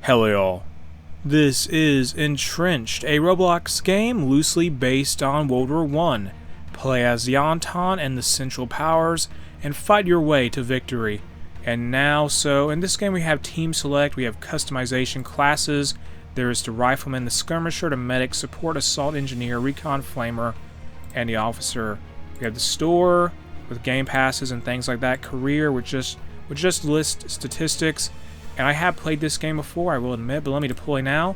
Hello y'all. This is Entrenched, a Roblox game loosely based on World War I. Play as the Entente and the Central Powers, and fight your way to victory. And now, in this game we have Team Select, we have customization classes, there is the Rifleman, the Skirmisher, the Medic, Support, Assault Engineer, Recon Flamer, and the Officer. We have the Store, with game passes and things like that, Career, which just lists statistics. And I have played this game before, I will admit, but let me deploy now.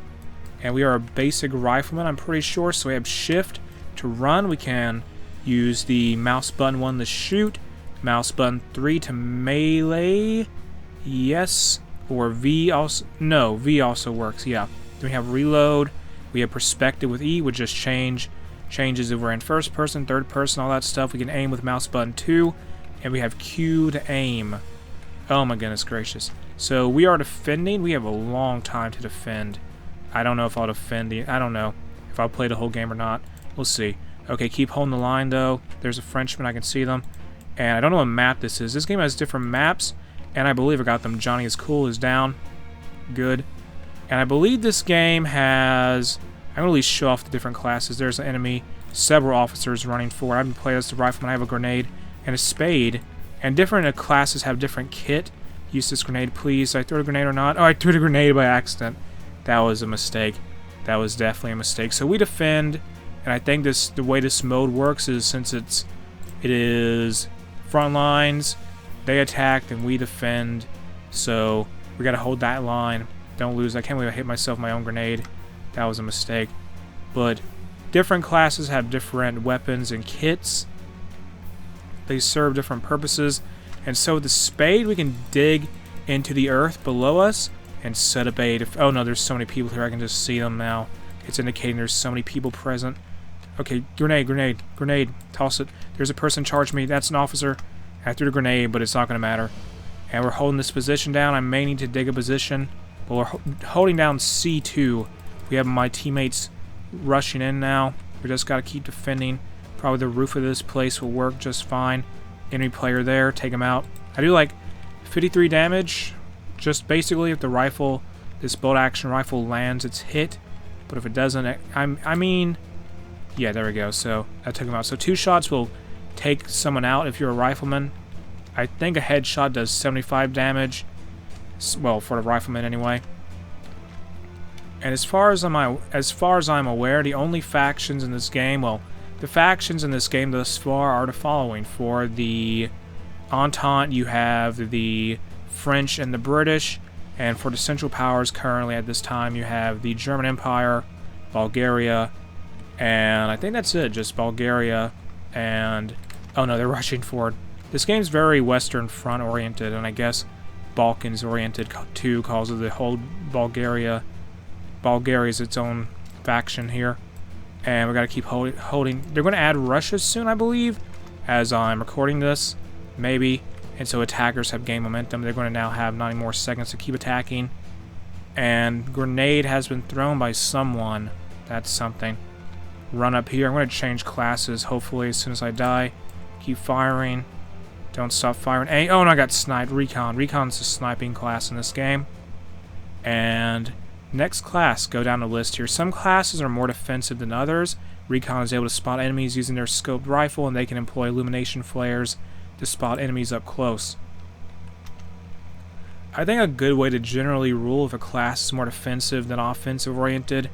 And we are a basic rifleman, I'm pretty sure, so we have shift to run. We can use the mouse button 1 to shoot, mouse button 3 to melee, yes, or V also, no, V also works, yeah. Then we have reload, we have perspective with E, which just changes if we're in first person, third person, all that stuff. We can aim with mouse button 2, and we have Q to aim. Oh my goodness gracious. So we are defending. We have a long time to defend. I don't know if I'll defend I don't know if I'll play the whole game or not. We'll see. Okay, keep holding the line though. There's a Frenchman, I can see them. And I don't know what map this is. This game has different maps, and I believe I got them. Johnny is cool is down. Good. And I believe this game has... I'm going to at least show off the different classes. There's an enemy, several officers running forward. I've been playing as the rifleman. I have a grenade and a spade. And different classes have different kit. Use this grenade, please. Did I throw a grenade or not? Oh, I threw the grenade by accident. That was a mistake. That was definitely a mistake. So we defend, and I think the way this mode works is since it is front lines, they attack, and we defend. So we gotta hold that line. Don't lose. I can't believe I hit myself with my own grenade. That was a mistake. But different classes have different weapons and kits. They serve different purposes. And so with the spade, we can dig into the earth below us and set up a... Oh no, there's so many people here, I can just see them now. It's indicating there's so many people present. Okay, grenade. Toss it. There's a person charged me. That's an officer. I threw the grenade, but it's not going to matter. And we're holding this position down. I may need to dig a position. But we're holding down C2. We have my teammates rushing in now. We just got to keep defending. Probably the roof of this place will work just fine. Enemy player there, take him out. I do like 53 damage, just basically if the rifle, this bolt action rifle lands, it's hit. But if it doesn't, I mean, yeah, there we go. So that took him out. So 2 shots will take someone out if you're a rifleman. I think a headshot does 75 damage. Well, for the rifleman anyway. And as far as I'm aware, the only factions in this game, well, the factions in this game thus far are the following. For the Entente, you have the French and the British, and for the Central Powers currently at this time, you have the German Empire, Bulgaria, and I think that's it, just Bulgaria, and... Oh no, they're rushing forward. This game's very Western Front oriented, and I guess Balkans oriented too, because of the whole Bulgaria. Bulgaria is its own faction here. And we gotta keep holding. They're gonna add Russia soon, I believe, as I'm recording this, maybe. And so attackers have gained momentum. They're gonna now have 90 more seconds to keep attacking. And grenade has been thrown by someone. That's something. Run up here. I'm gonna change classes. Hopefully, as soon as I die, keep firing. Don't stop firing. Oh, and I got sniped. Recon. Recon's the sniping class in this game. And next class, go down the list here. Some classes are more defensive than others. Recon is able to spot enemies using their scoped rifle, and they can employ illumination flares to spot enemies up close. I think a good way to generally rule if a class is more defensive than offensive oriented,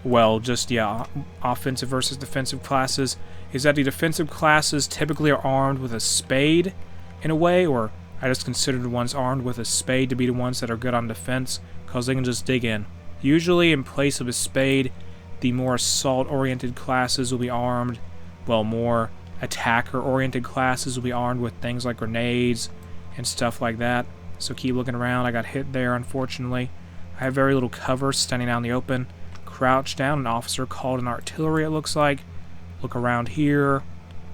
well, just, yeah, offensive versus defensive classes, is that the defensive classes typically are armed with a spade, in a way, or I just consider the ones armed with a spade to be the ones that are good on defense, because they can just dig in. Usually, in place of a spade, the more assault-oriented classes will be armed, well, more attacker-oriented classes will be armed with things like grenades and stuff like that. So keep looking around. I got hit there, unfortunately. I have very little cover, standing out in the open. Crouch down, an officer called an artillery, it looks like. Look around here.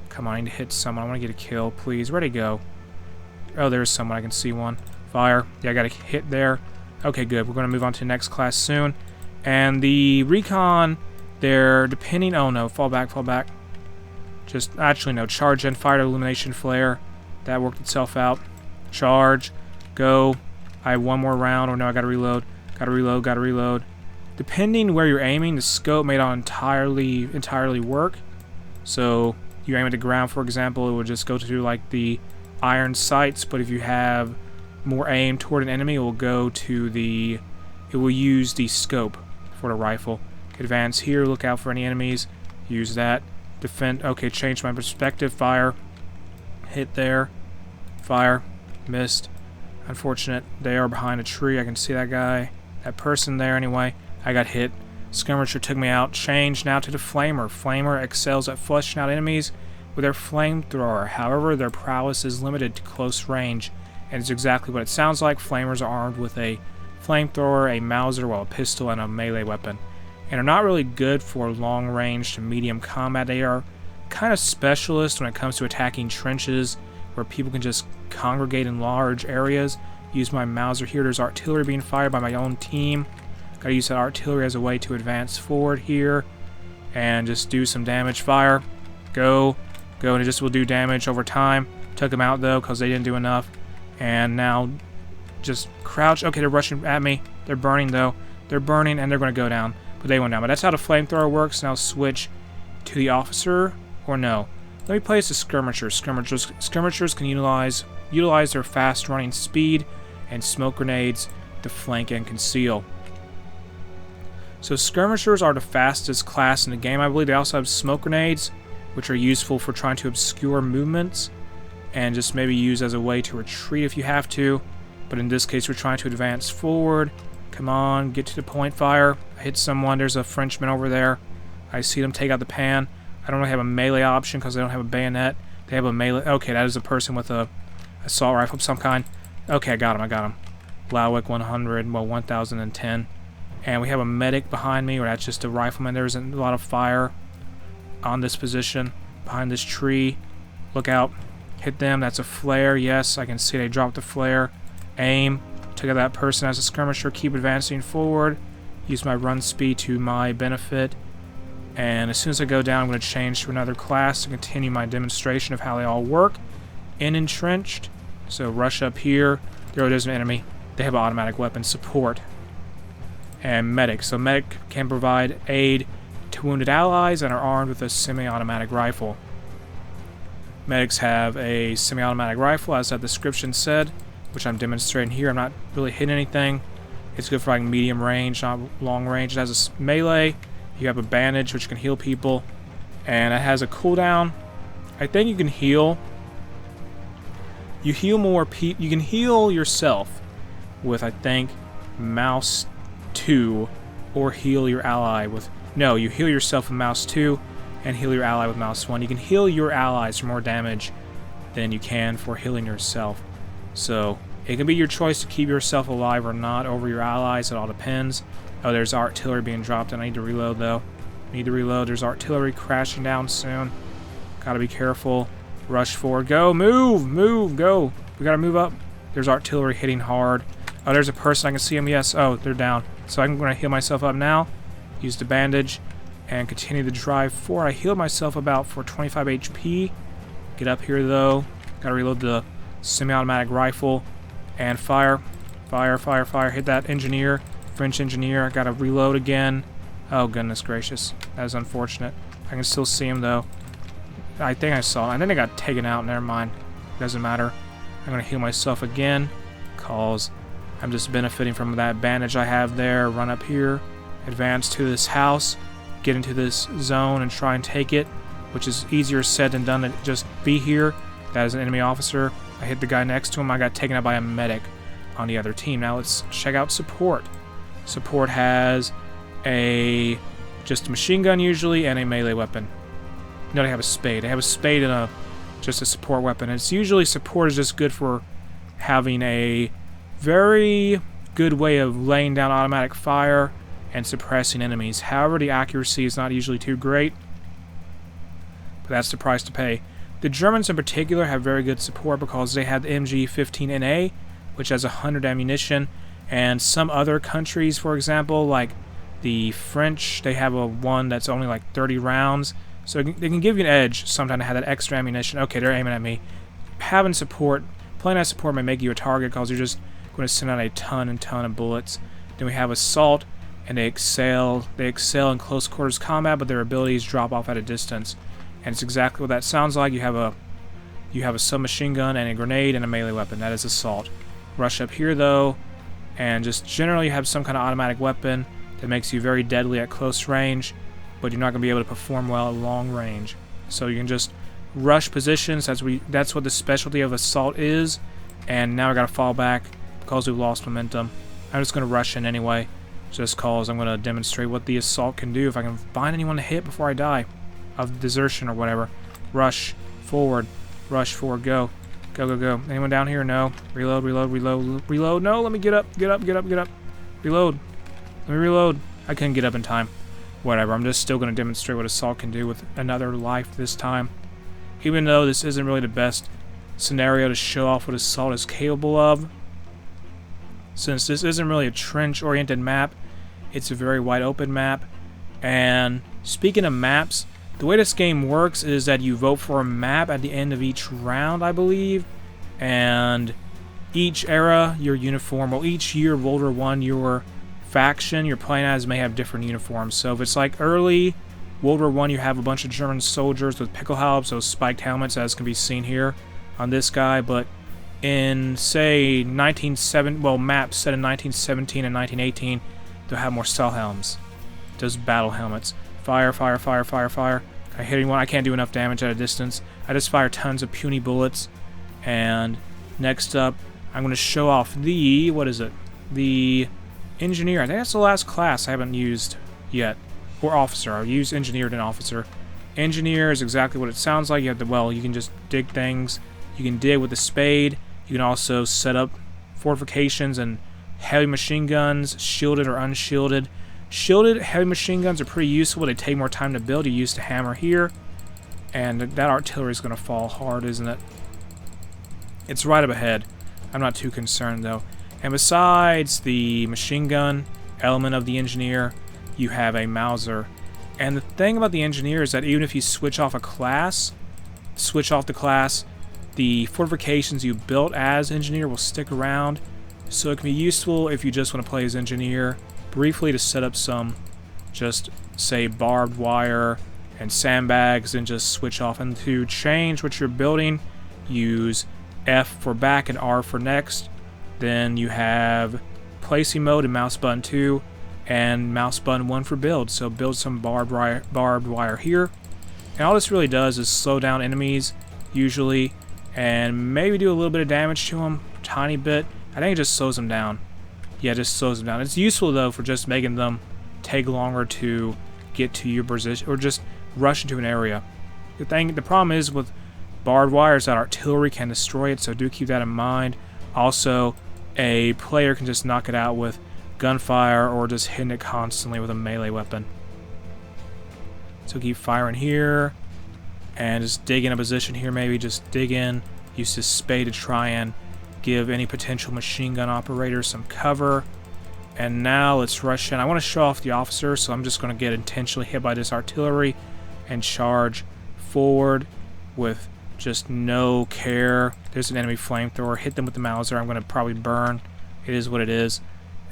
Come on, I need to hit someone. I want to get a kill, please. Where'd he go? Oh, there's someone. I can see one. Fire. Yeah, I got a hit there. Okay, good. We're going to move on to the next class soon. And the recon, they're depending... Oh, no. Fall back. Just... Actually, no. Charge and fire to illumination flare. That worked itself out. Charge. Go. I have one more round. Oh, no. I got to reload. Gotta reload, gotta reload. Depending where you're aiming, the scope may not entirely work. So you aim at the ground, for example, it will just go to like the iron sights, but if you have more aim toward an enemy, it will use the scope for the rifle. Advance here, look out for any enemies, use that. Defend, okay, change my perspective, fire. Hit there, fire, missed. Unfortunate, they are behind a tree, I can see that guy, that person there anyway. I got hit. Skirmisher took me out. Change now to the Flamer. Flamer excels at flushing out enemies with their flamethrower. However, their prowess is limited to close range, and it's exactly what it sounds like. Flamers are armed with a flamethrower, a Mauser, a pistol, and a melee weapon, and are not really good for long range to medium combat. They are kind of specialist when it comes to attacking trenches, where people can just congregate in large areas. Use my Mauser here. There's artillery being fired by my own team. Gotta use that artillery as a way to advance forward here and just do some damage. Fire. Go. And it just will do damage over time. Took them out though because they didn't do enough. And now just crouch. Okay, they're rushing at me. They're burning though. They're burning and they're going to go down. But they went down. But that's how the flamethrower works. Now switch to the officer. Or no. Let me place the skirmishers. Skirmishers can utilize their fast running speed and smoke grenades to flank and conceal. So skirmishers are the fastest class in the game. I believe they also have smoke grenades, which are useful for trying to obscure movements and just maybe use as a way to retreat if you have to. But in this case, we're trying to advance forward. Come on, get to the point, fire. I hit someone. There's a Frenchman over there. I see them take out the pan. I don't really have a melee option because they don't have a bayonet. They have a melee. Okay, that is a person with a assault rifle of some kind. Okay, I got him. Lowick 100, well, 1010. And we have a medic behind me, or that's just a rifleman. There's a lot of fire on this position, behind this tree. Look out. Hit them. That's a flare. Yes, I can see they dropped the flare. Aim. Took out that person as a skirmisher. Keep advancing forward. Use my run speed to my benefit. And as soon as I go down, I'm going to change to another class to continue my demonstration of how they all work. In Entrenched. So rush up here. There's an enemy. They have an automatic weapon. Support. And medic. So medic can provide aid to wounded allies and are armed with a semi-automatic rifle. Medics have a semi-automatic rifle, as that description said, which I'm demonstrating here. I'm not really hitting anything. It's good for like medium range, not long range. It has a melee. You have a bandage, which can heal people, and it has a cooldown. I think you can heal. You heal more. You can heal yourself with, I think, mouse 2, or heal your ally with... No, you heal yourself with mouse 2 and heal your ally with mouse 1. You can heal your allies for more damage than you can for healing yourself. So it can be your choice to keep yourself alive or not over your allies. It all depends. Oh, there's artillery being dropped, and I need to reload though. There's artillery crashing down soon. Gotta be careful. Rush forward. Go. Move. Go. We gotta move up. There's artillery hitting hard. Oh, there's a person. I can see him. Yes. Oh, they're down. So I'm going to heal myself up now. Use the bandage and continue the drive forward. I healed myself about for 25 HP. Get up here though. Gotta reload the semi-automatic rifle and fire. Hit that engineer. French engineer. Gotta reload again. Oh, goodness gracious. That is unfortunate. I can still see him though. I think I saw him. I think I got taken out. Never mind. Doesn't matter. I'm going to heal myself again because I'm just benefiting from that bandage I have there. Run up here. Advance to this house. Get into this zone and try and take it, which is easier said than done to just be here. That is an enemy officer. I hit the guy next to him. I got taken out by a medic on the other team. Now let's check out support. Support has just a machine gun usually and a melee weapon. No, they have a spade. They have a spade and just a support weapon. And it's usually support is just good for having a very good way of laying down automatic fire and suppressing enemies. However, the accuracy is not usually too great, but that's the price to pay. The Germans in particular have very good support because they have the MG15NA, which has 100 ammunition, and some other countries, for example, like the French, they have a one that's only like 30 rounds, so they can give you an edge sometimes to have that extra ammunition. Okay, they're aiming at me. Having support, playing as support may make you a target because you're just going to send out a ton of bullets. Then we have Assault, and they excel in close quarters combat, but their abilities drop off at a distance. And it's exactly what that sounds like. You have a submachine gun and a grenade and a melee weapon. That is Assault. Rush up here though, and just generally have some kind of automatic weapon that makes you very deadly at close range, but you're not going to be able to perform well at long range. So you can just rush positions. That's what the specialty of Assault is. And now I got to fall back because we've lost momentum. I'm just going to rush in anyway, just cause I'm going to demonstrate what the Assault can do if I can find anyone to hit before I die of desertion or whatever. Rush forward, go. Go. Anyone down here? No. Reload. No, let me get up. Reload. Let me reload. I couldn't get up in time. Whatever, I'm just still going to demonstrate what Assault can do with another life this time. Even though this isn't really the best scenario to show off what Assault is capable of. Since this isn't really a trench-oriented map, it's a very wide open map. And speaking of maps, the way this game works is that you vote for a map at the end of each round, I believe. And each era, your uniform, well, each year of World War 1, your faction you're playing as may have different uniforms. So if it's like early World War 1, you have a bunch of German soldiers with pickelhaubes, those spiked helmets, as can be seen here on this guy. But in, say, maps set in 1917 and 1918, they'll have more style helms. Those battle helmets. Fire. Can I hit anyone? I can't do enough damage at a distance. I just fire tons of puny bullets. And next up, I'm going to show off the, the Engineer. I think that's the last class I haven't used yet. Or Officer. I'll use Engineer and Officer. Engineer is exactly what it sounds like. You have you can just dig things. You can dig with a spade. You can also set up fortifications and heavy machine guns, shielded or unshielded. Shielded heavy machine guns are pretty useful. They take more time to build. You use the hammer here. And that artillery is going to fall hard, isn't it? It's right up ahead. I'm not too concerned, though. And besides the machine gun element of the Engineer, you have a Mauser. And the thing about the Engineer is that even if you switch off the class, the fortifications you built as Engineer will stick around. So it can be useful if you just want to play as Engineer briefly to set up some, just say, barbed wire and sandbags, and just switch off. And to change what you're building, use F for back and R for next. Then you have placing mode and mouse button 2 and mouse button 1 for build. So build some barbed wire here. And all this really does is slow down enemies usually, and maybe do a little bit of damage to them, tiny bit. I think it just slows them down. Yeah, it just slows them down. It's useful though for just making them take longer to get to your position or just rush into an area. The problem is with barbed wire is that artillery can destroy it, so do keep that in mind. Also, a player can just knock it out with gunfire or just hitting it constantly with a melee weapon. So keep firing here and just dig in a position here, maybe just dig in, use this spade to try and give any potential machine gun operators some cover. And now let's rush in. I want to show off the officer, so I'm just going to get intentionally hit by this artillery and charge forward with just no care. There's an enemy flamethrower. Hit them with the Mauser. I'm going to probably burn. It is what it is.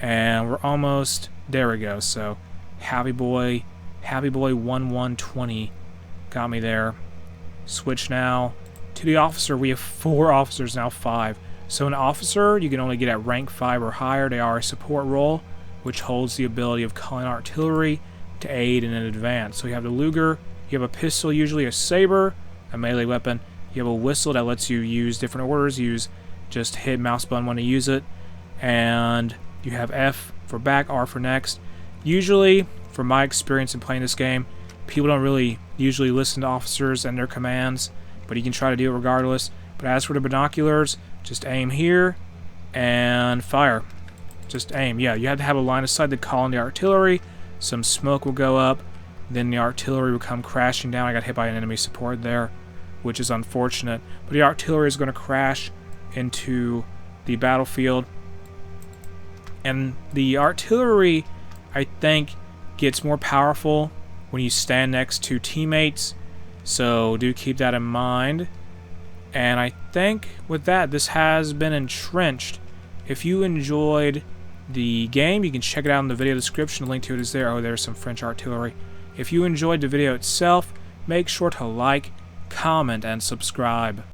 And we're almost... There we go. So, Happy Boy 1120 got me there. Switch now to the officer. We have 4 officers now, 5. So an officer, you can only get at rank 5 or higher. They are a support role, which holds the ability of calling artillery to aid in an advance. So you have the Luger, you have a pistol, usually a saber, a melee weapon. You have a whistle that lets you use different orders. Just hit mouse button when to use it. And you have F for back, R for next. Usually, from my experience in playing this game, people don't really usually listen to officers and their commands, but you can try to do it regardless. But as for the binoculars, just aim here and fire. Just aim. Yeah, you have to have a line of sight to call in the artillery. Some smoke will go up. Then the artillery will come crashing down. I got hit by an enemy support there, which is unfortunate. But the artillery is going to crash into the battlefield. And the artillery, I think, gets more powerful when you stand next to teammates. So do keep that in mind. And I think with that, this has been Entrenched. If you enjoyed the game. You can check it out in the video description. The link to it is there. Oh, there's some French artillery. If you enjoyed the video itself, make sure to like, comment, and subscribe.